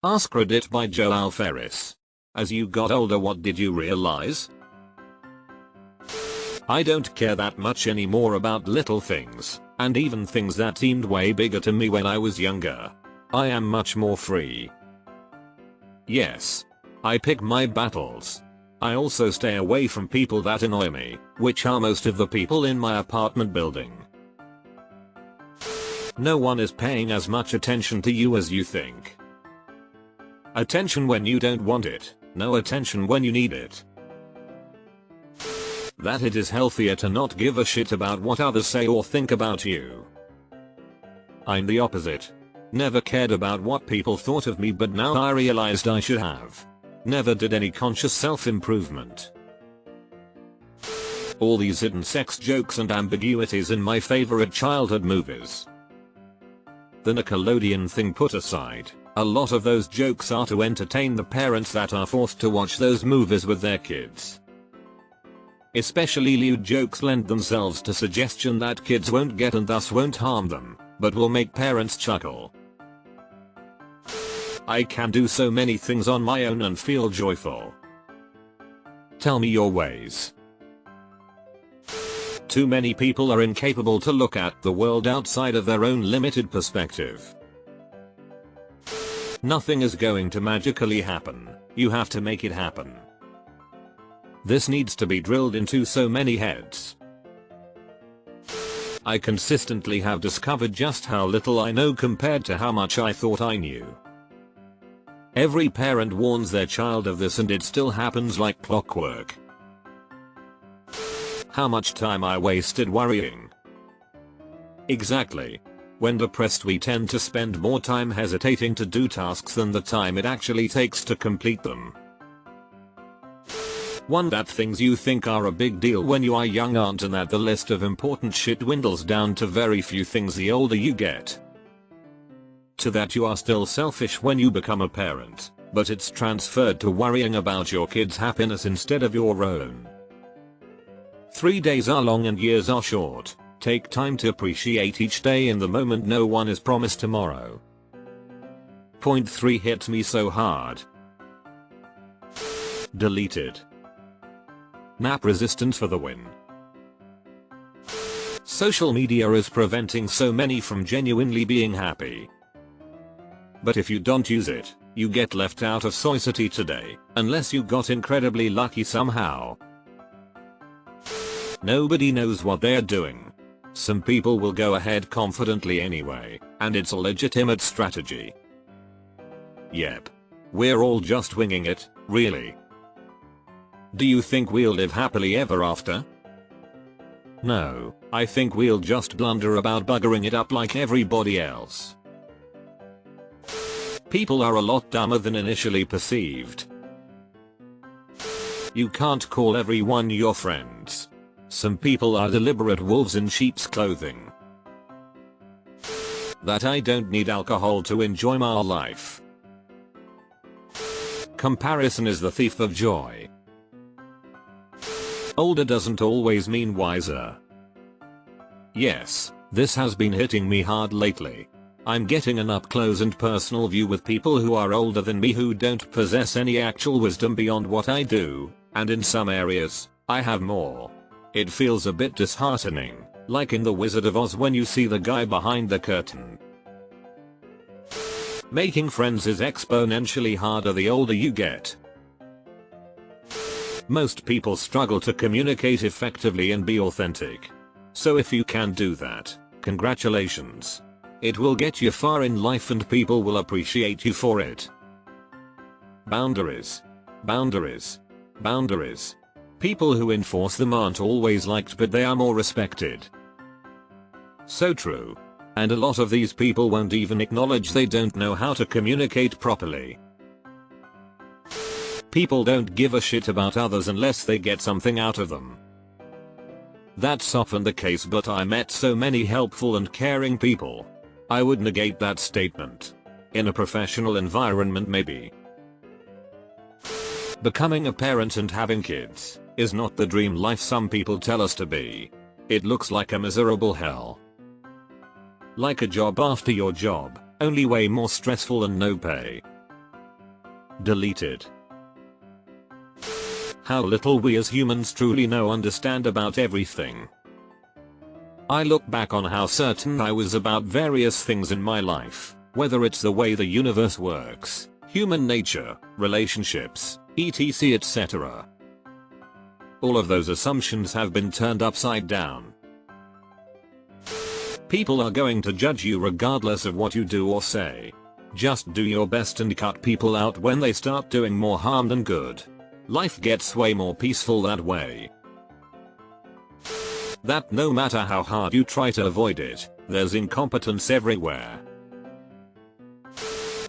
AskReddit by Joel Ferris. As you got older, what did you realize? I don't care that much anymore about little things, and even things that seemed way bigger to me when I was younger. I am much more free. Yes. I pick my battles. I also stay away from people that annoy me, which are most of the people in my apartment building. No one is paying as much attention to you as you think. Attention when you don't want it, no attention when you need it. That it is healthier to not give a shit about what others say or think about you. I'm the opposite. Never cared about what people thought of me, but now I realized I should have. Never did any conscious self-improvement. All these hidden sex jokes and ambiguities in my favorite childhood movies. The Nickelodeon thing put aside, a lot of those jokes are to entertain the parents that are forced to watch those movies with their kids. Especially lewd jokes lend themselves to suggestion that kids won't get and thus won't harm them, but will make parents chuckle. I can do so many things on my own and feel joyful. Tell me your ways. Too many people are incapable to look at the world outside of their own limited perspective. Nothing is going to magically happen, you have to make it happen. This needs to be drilled into so many heads. I consistently have discovered just how little I know compared to how much I thought I knew. Every parent warns their child of this and it still happens like clockwork. How much time I wasted worrying. Exactly. When depressed, we tend to spend more time hesitating to do tasks than the time it actually takes to complete them. One, that things you think are a big deal when you are young aren't, and that the list of important shit dwindles down to very few things the older you get. To that you are still selfish when you become a parent, but it's transferred to worrying about your kids' happiness instead of your own. 3 days are long and years are short. Take time to appreciate each day in the moment. No one is promised tomorrow. Point 3 hit me so hard. Deleted. Map resistance for the win. Social media is preventing so many from genuinely being happy. But if you don't use it, you get left out of society today, unless you got incredibly lucky somehow. Nobody knows what they're doing. Some people will go ahead confidently anyway, and it's a legitimate strategy. Yep. We're all just winging it, really. Do you think we'll live happily ever after? No, I think we'll just blunder about buggering it up like everybody else. People are a lot dumber than initially perceived. You can't call everyone your friends. Some people are deliberate wolves in sheep's clothing. That I don't need alcohol to enjoy my life. Comparison is the thief of joy. Older doesn't always mean wiser. Yes, this has been hitting me hard lately. I'm getting an up close and personal view with people who are older than me who don't possess any actual wisdom beyond what I do, and in some areas, I have more. It feels a bit disheartening, like in The Wizard of Oz when you see the guy behind the curtain. Making friends is exponentially harder the older you get. Most people struggle to communicate effectively and be authentic. So if you can do that, congratulations. It will get you far in life and people will appreciate you for it. Boundaries. Boundaries. Boundaries. People who enforce them aren't always liked, but they are more respected. So true. And a lot of these people won't even acknowledge they don't know how to communicate properly. People don't give a shit about others unless they get something out of them. That's often the case, but I met so many helpful and caring people. I would negate that statement. In a professional environment, maybe. Becoming a parent and having kids is not the dream life some people tell us to be. It looks like a miserable hell. Like a job after your job, only way more stressful and no pay. Deleted. How little we as humans truly understand about everything. I look back on how certain I was about various things in my life, whether it's the way the universe works, human nature, relationships, etc etc. All of those assumptions have been turned upside down. People are going to judge you regardless of what you do or say. Just do your best and cut people out when they start doing more harm than good. Life gets way more peaceful that way. That no matter how hard you try to avoid it, there's incompetence everywhere.